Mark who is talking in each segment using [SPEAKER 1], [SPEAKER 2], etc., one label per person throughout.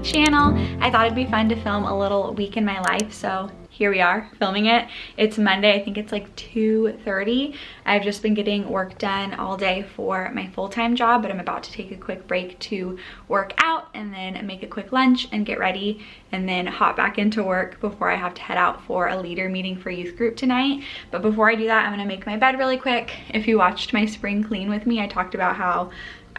[SPEAKER 1] channel. I thought it'd be fun to film a little week in my life, so here we are filming it. It's Monday, I think it's like 2:30. I've just been getting work done all day for my full-time job, but I'm about to take a quick break to work out and then make a quick lunch and get ready and then hop back into work before I have to head out for a leader meeting for youth group tonight. But before I do that, I'm gonna make my bed really quick. If you watched my spring clean with me, I talked about how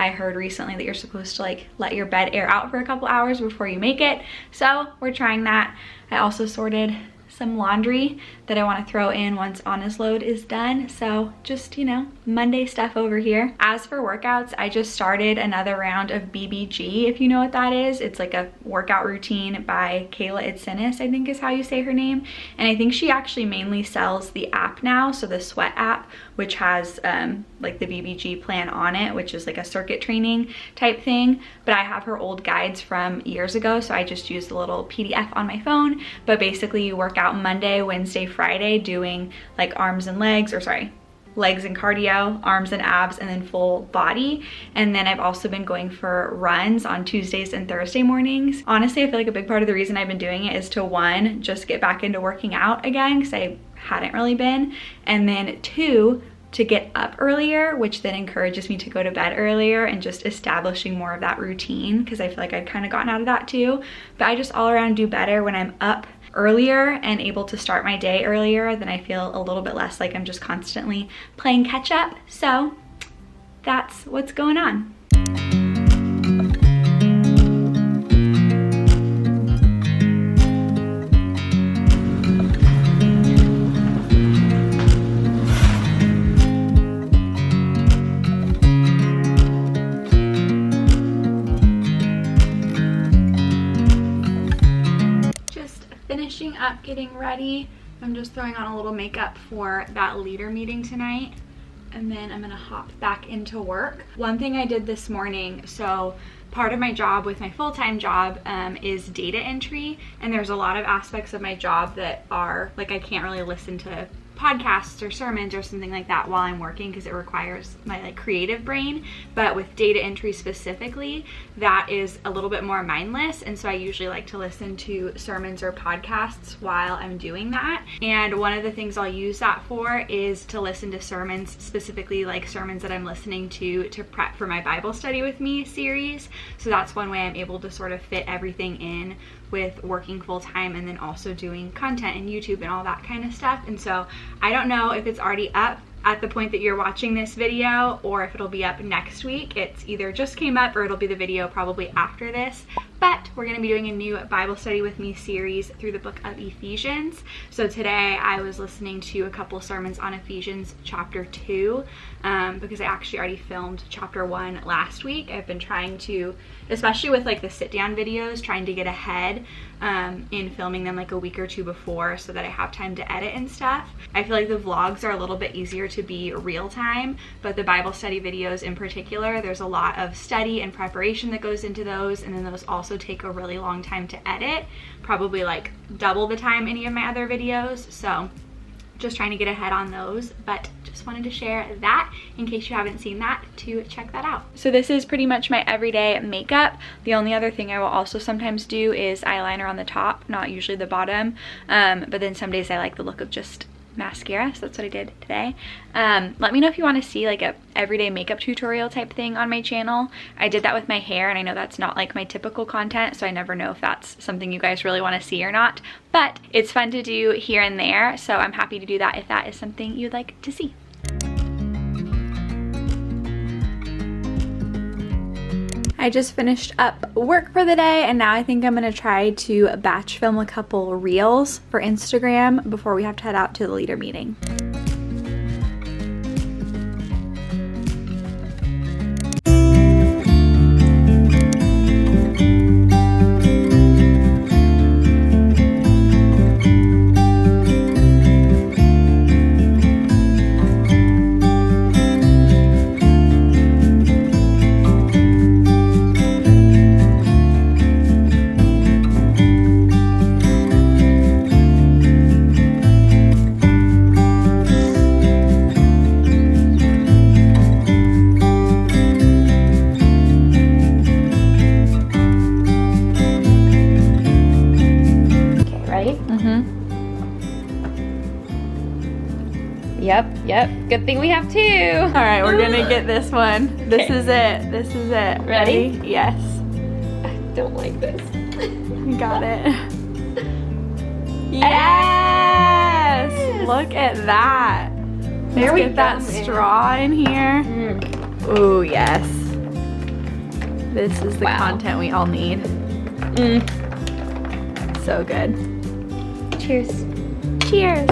[SPEAKER 1] I heard recently that you're supposed to like let your bed air out for a couple hours before you make it. So we're trying that. I also sorted some laundry that I want to throw in once Anna's load is done. So just, you know, Monday stuff over here. As for workouts, I just started another round of BBG, if you know what that is. It's like a workout routine by Kayla Itzinis, I think is how you say her name. And I think she actually mainly sells the app now, so the Sweat app, which has like the BBG plan on it, which is like a circuit training type thing. But I have her old guides from years ago, so I just used a little PDF on my phone. But basically you work out Monday, Wednesday, Friday doing like arms and legs, or sorry, legs and cardio, arms and abs, and then full body. And then I've also been going for runs on Tuesdays and Thursday mornings. Honestly, I feel like a big part of the reason I've been doing it is to, one, just get back into working out again, because I hadn't really been, and then two, to get up earlier, which then encourages me to go to bed earlier, and just establishing more of that routine, because I feel like I've kind of gotten out of that too. But I just all around do better when I'm up earlier and able to start my day earlier. Then I feel a little bit less like I'm just constantly playing catch up. So that's what's going on. Finishing up getting ready. I'm just throwing on a little makeup for that leader meeting tonight, and then I'm gonna hop back into work. One thing I did this morning, so part of my job with my full-time job is data entry, and there's a lot of aspects of my job that are like I can't really listen to podcasts or sermons or something like that while I'm working because it requires my like creative brain. But with data entry specifically, that is a little bit more mindless, and so I usually like to listen to sermons or podcasts while I'm doing that. And one of the things I'll use that for is to listen to sermons, specifically like sermons that I'm listening to prep for my Bible Study with Me series. So that's one way I'm able to sort of fit everything in with working full-time and then also doing content and YouTube and all that kind of stuff. And so I don't know if it's already up at the point that you're watching this video or if it'll be up next week. It's either just came up or it'll be the video probably after this. But we're going to be doing a new Bible Study with Me series through the book of Ephesians. So today I was listening to a couple sermons on Ephesians chapter 2 because I actually already filmed chapter 1 last week. I've been trying to, especially with like the sit down videos, trying to get ahead in filming them like a week or two before so that I have time to edit and stuff. I feel like the vlogs are a little bit easier to be real time, but the Bible study videos in particular, there's a lot of study and preparation that goes into those, and then those also take a really long time to edit, probably like double the time any of my other videos. So just trying to get ahead on those, but just wanted to share that in case you haven't seen that, to check that out. So this is pretty much my everyday makeup. The only other thing I will also sometimes do is eyeliner on the top, not usually the bottom, but then some days I like the look of just mascara, so that's what I did today. Let me know if you want to see like a everyday makeup tutorial type thing on my channel. I did that with my hair, and I know that's not like my typical content, so I never know if that's something you guys really want to see or not, but it's fun to do here and there, so I'm happy to do that if that is something you'd like to see. I just finished up work for the day, and now I think I'm gonna try to batch film a couple reels for Instagram before we have to head out to the leader meeting.
[SPEAKER 2] Yep. Good thing we have 2.
[SPEAKER 1] All right, we're gonna get this one. This is it.
[SPEAKER 2] Ready?
[SPEAKER 1] Yes.
[SPEAKER 2] I don't like this.
[SPEAKER 1] You got it. Yes! Look at that.
[SPEAKER 2] There we
[SPEAKER 1] Let's get that
[SPEAKER 2] go, man.
[SPEAKER 1] straw in here. Ooh, yes. This is the
[SPEAKER 2] Wow.
[SPEAKER 1] content we all need. So good.
[SPEAKER 2] Cheers.
[SPEAKER 1] Cheers.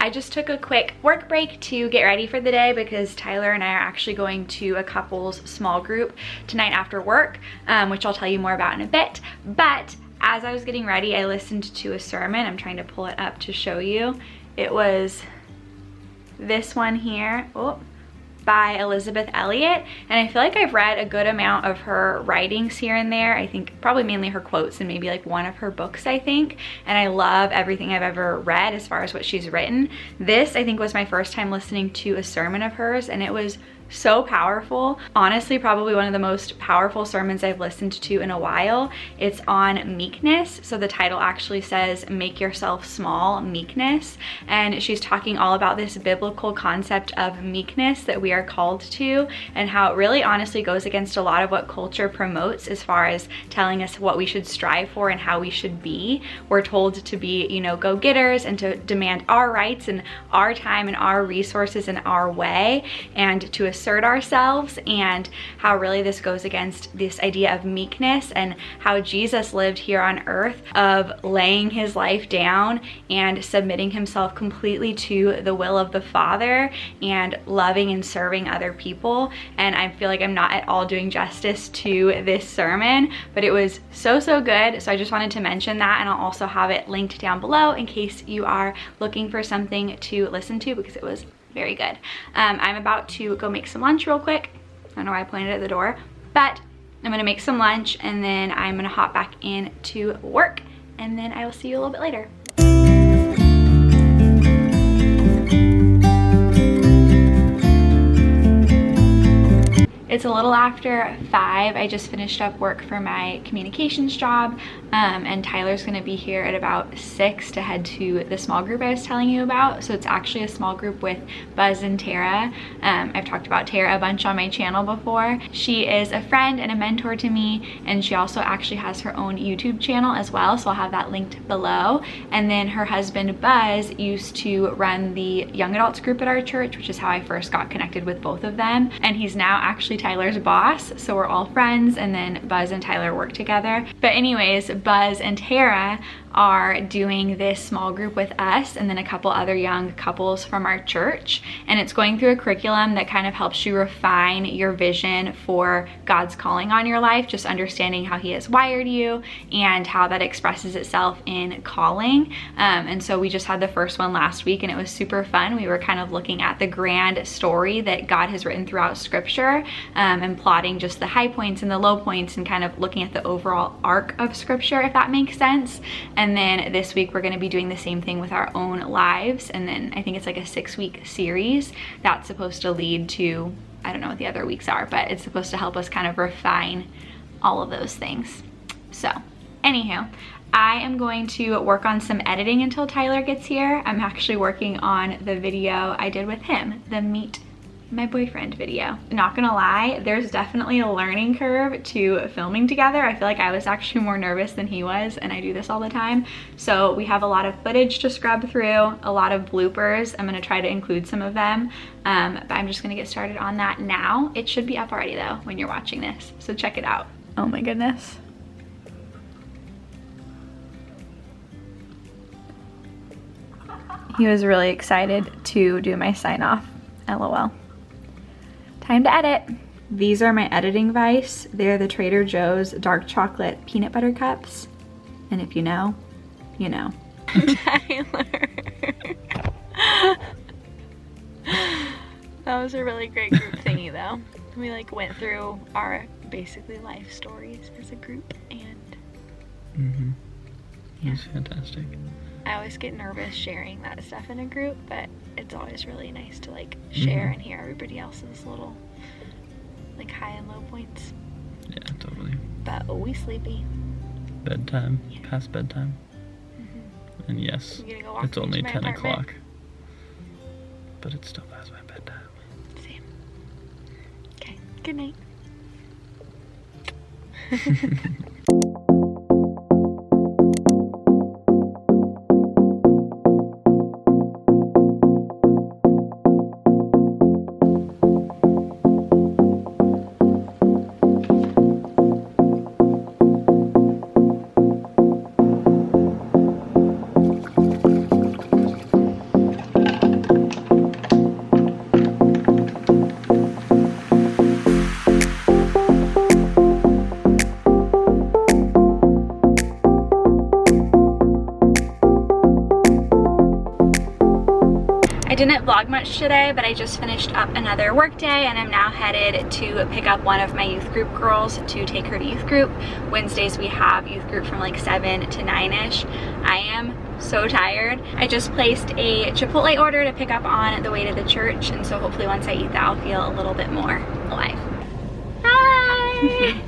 [SPEAKER 1] I just took a quick work break to get ready for the day because Tyler and I are actually going to a couple's small group tonight after work, which I'll tell you more about in a bit. But as I was getting ready, I listened to a sermon. I'm trying to pull it up to show you. It was this one here. By Elizabeth Elliot, and I feel like I've read a good amount of her writings here and there. I think probably mainly her quotes and maybe like one of her books, I think, and I love everything I've ever read as far as what she's written. This, I think, was my first time listening to a sermon of hers, and it was so powerful. Honestly, probably one of the most powerful sermons I've listened to in a while. It's on meekness. So the title actually says, Make Yourself Small, Meekness. And she's talking all about this biblical concept of meekness that we are called to, and how it really honestly goes against a lot of what culture promotes as far as telling us what we should strive for and how we should be. We're told to be, you know, go-getters and to demand our rights and our time and our resources in our way, and to assert ourselves, and how really this goes against this idea of meekness and how Jesus lived here on earth of laying his life down and submitting himself completely to the will of the Father and loving and serving other people. And I feel like I'm not at all doing justice to this sermon, but it was so good. So I just wanted to mention that, and I'll also have it linked down below in case you are looking for something to listen to, because it was very good. I'm about to go make some lunch real quick. I don't know why I pointed at the door, but I'm gonna make some lunch and then I'm gonna hop back in to work, and then I will see you a little bit later. It's a little after 5. I just finished up work for my communications job, and Tyler's gonna be here at about 6 to head to the small group I was telling you about. So it's actually a small group with Buzz and Tara. I've talked about Tara a bunch on my channel before. She is a friend and a mentor to me, and she also actually has her own YouTube channel as well, so I'll have that linked below. And then her husband Buzz used to run the young adults group at our church, which is how I first got connected with both of them, and he's now actually Tyler's boss, so we're all friends, and then Buzz and Tyler work together. But anyways, Buzz and Tara are doing this small group with us and then a couple other young couples from our church, and it's going through a curriculum that kind of helps you refine your vision for God's calling on your life, just understanding how he has wired you and how that expresses itself in calling. And so we just had the first one last week, and it was super fun. We were kind of looking at the grand story that God has written throughout scripture, and plotting just the high points and the low points, and kind of looking at the overall arc of scripture, if that makes sense. And then this week we're going to be doing the same thing with our own lives, and then I think it's like a 6-week series that's supposed to lead to, I don't know what the other weeks are, but it's supposed to help us kind of refine all of those things. So anywho, I am going to work on some editing until Tyler gets here. I'm actually working on the video I did with him, the Meet My Boyfriend video. Not gonna lie, there's definitely a learning curve to filming together. I feel like I was actually more nervous than he was, and I do this all the time. So we have a lot of footage to scrub through, a lot of bloopers. I'm gonna try to include some of them, but I'm just gonna get started on that now. It should be up already though when you're watching this, so check it out. Oh my goodness. He was really excited to do my sign off, LOL. Time to edit. These are my editing vice. They're the Trader Joe's dark chocolate peanut butter cups. And if you know, you know. Tyler. That was a really great group thingy though. We like went through our basically life stories as a group, and
[SPEAKER 3] It was fantastic.
[SPEAKER 1] I always get nervous sharing that stuff in a group, but it's always really nice to like share and hear everybody else's little like high and low points.
[SPEAKER 3] Yeah, totally.
[SPEAKER 1] But oh, we sleepy.
[SPEAKER 3] bedtime, past bedtime. And yes,
[SPEAKER 1] You gonna go walk
[SPEAKER 3] it's only
[SPEAKER 1] into my
[SPEAKER 3] 10
[SPEAKER 1] apartment?
[SPEAKER 3] o'clock. But it's still past my bedtime.
[SPEAKER 1] Same. Okay, good night. I didn't vlog much today, but I just finished up another work day and I'm now headed to pick up one of my youth group girls to take her to youth group. Wednesdays we have youth group from like 7 to 9ish. I am so tired. I just placed a Chipotle order to pick up on the way to the church, and so hopefully once I eat that I'll feel a little bit more alive. Hi!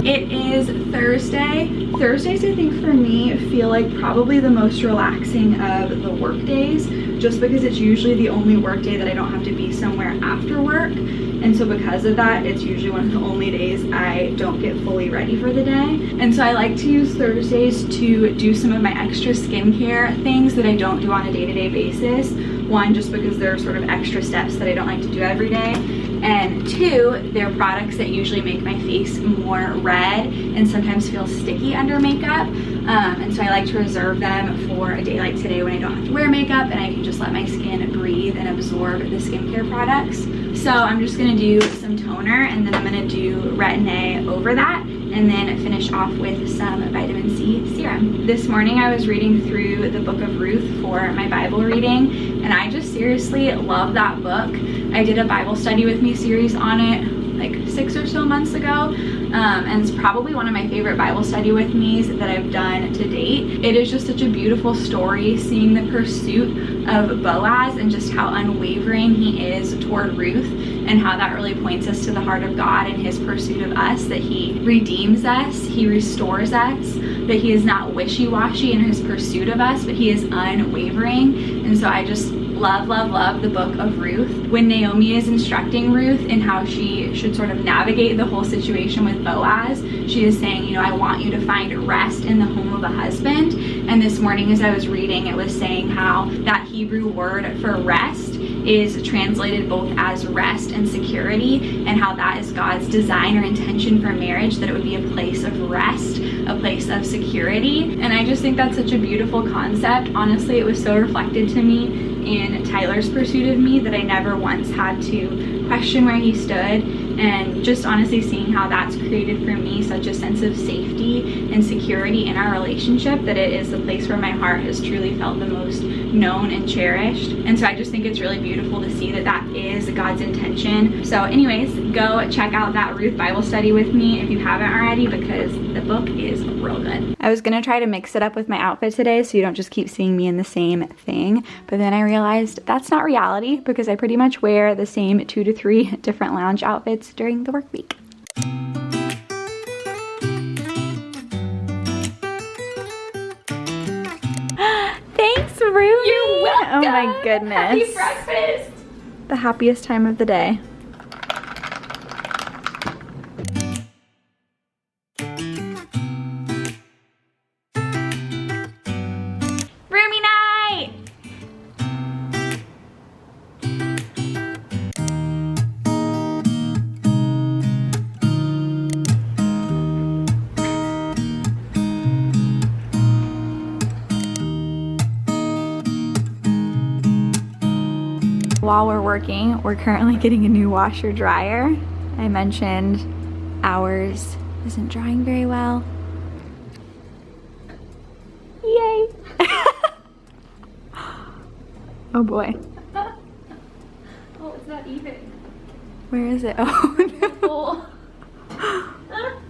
[SPEAKER 1] It is Thursday. Thursdays, I think for me, feel like probably the most relaxing of the work days, just because it's usually the only work day that I don't have to be somewhere after work. And so because of that, it's usually one of the only days I don't get fully ready for the day. And so I like to use Thursdays to do some of my extra skincare things that I don't do on a day-to-day basis. One, just because there are sort of extra steps that I don't like to do every day. And two, they're products that usually make my face more red and sometimes feel sticky under makeup. And so I like to reserve them for a day like today when I don't have to wear makeup and I can just let my skin breathe and absorb the skincare products. So I'm just gonna do some toner and then I'm gonna do Retin-A over that and then finish off with some vitamin C serum. This morning I was reading through the book of Ruth for my Bible reading, and I just seriously love that book. I did a Bible study with me series on it like 6 or so months ago, and it's probably one of my favorite Bible study with me's that I've done to date. It is just such a beautiful story, seeing the pursuit of Boaz and just how unwavering he is toward Ruth, and how that really points us to the heart of God and his pursuit of us, that he redeems us, he restores us, that he is not wishy-washy in his pursuit of us, but he is unwavering. And so I just love the book of Ruth. When Naomi is instructing Ruth in how she should sort of navigate the whole situation with Boaz, she is saying, you know, I want you to find rest in the home of a husband. And this morning as I was reading, it was saying how that Hebrew word for rest is translated both as rest and security, and how that is God's design or intention for marriage, that it would be a place of rest, a place of security. And I just think that's such a beautiful concept. Honestly, it was so reflected to me in Tyler's pursuit of me that I never once had to question where he stood, and just honestly seeing how that's created for me such a sense of safety and security in our relationship, that it is the place where my heart has truly felt the most known and cherished. And so I just think it's really beautiful to see that that is God's intention. So anyways, go check out that Ruth Bible study with me if you haven't already, because the book is real good. I was gonna try to mix it up with my outfit today so you don't just keep seeing me in the same thing, but then I realized that's not reality, because I pretty much wear the same 2 to 3 different lounge outfits during the work week. Thanks, Ruth.
[SPEAKER 2] You're welcome.
[SPEAKER 1] Oh my goodness.
[SPEAKER 2] Happy breakfast.
[SPEAKER 1] The happiest time of the day. Roomie night! While we're working, we're currently getting a new washer dryer. I mentioned ours isn't drying very well. Yay! Oh boy. Where is it? Oh no.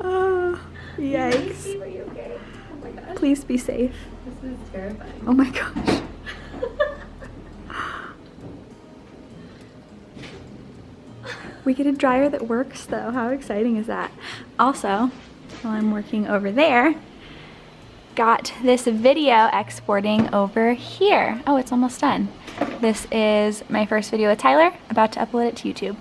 [SPEAKER 1] Oh, yikes.
[SPEAKER 2] Are you okay? Oh my gosh.
[SPEAKER 1] Please be safe.
[SPEAKER 2] This is terrifying.
[SPEAKER 1] Oh my gosh. We get a dryer that works though. How exciting is that? Also, while I'm working over there, got this video exporting over here. Oh, it's almost done. This is my first video with Tyler, about to upload it to YouTube.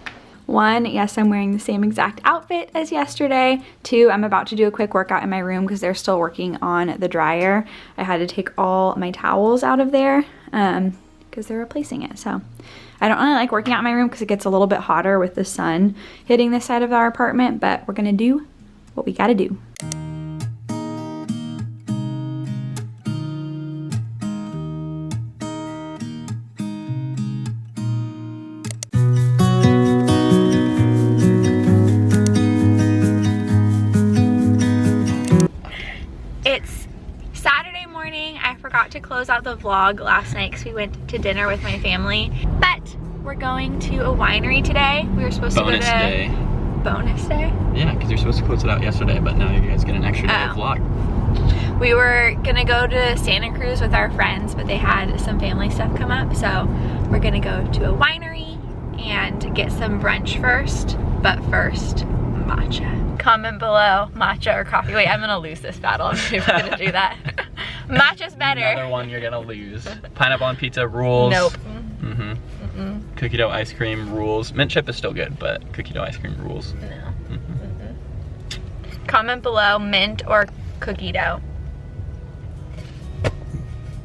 [SPEAKER 1] 1, yes, I'm wearing the same exact outfit as yesterday. 2, I'm about to do a quick workout in my room because they're still working on the dryer. I had to take all my towels out of there because they're replacing it. So I don't really like working out in my room because it gets a little bit hotter with the sun hitting this side of our apartment, but we're gonna do what we gotta do. It's Saturday morning. I forgot to close out the vlog last night because we went to dinner with my family. But we're going to a winery today. We were supposed to go to...
[SPEAKER 3] Bonus day.
[SPEAKER 1] Bonus day?
[SPEAKER 3] Yeah, because you're supposed to close it out yesterday, but now you guys get an extra day of vlog.
[SPEAKER 1] We were gonna go to Santa Cruz with our friends, but they had some family stuff come up, so we're gonna go to a winery and get some brunch first. But first, matcha. Comment below, matcha or coffee. Wait, I'm gonna lose this battle. I'm never gonna do that. Matcha's better.
[SPEAKER 3] Another one you're gonna lose. Pineapple on pizza rules.
[SPEAKER 1] Nope.
[SPEAKER 3] Cookie dough ice cream rules. Mint chip is still good, but cookie dough ice cream rules.
[SPEAKER 1] No. Comment below, mint or cookie dough.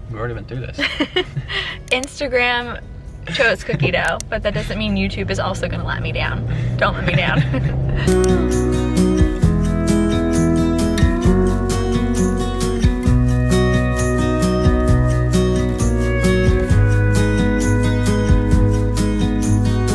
[SPEAKER 3] We've already been through this.
[SPEAKER 1] Instagram chose cookie dough, but that doesn't mean YouTube is also gonna let me down. Don't let me down.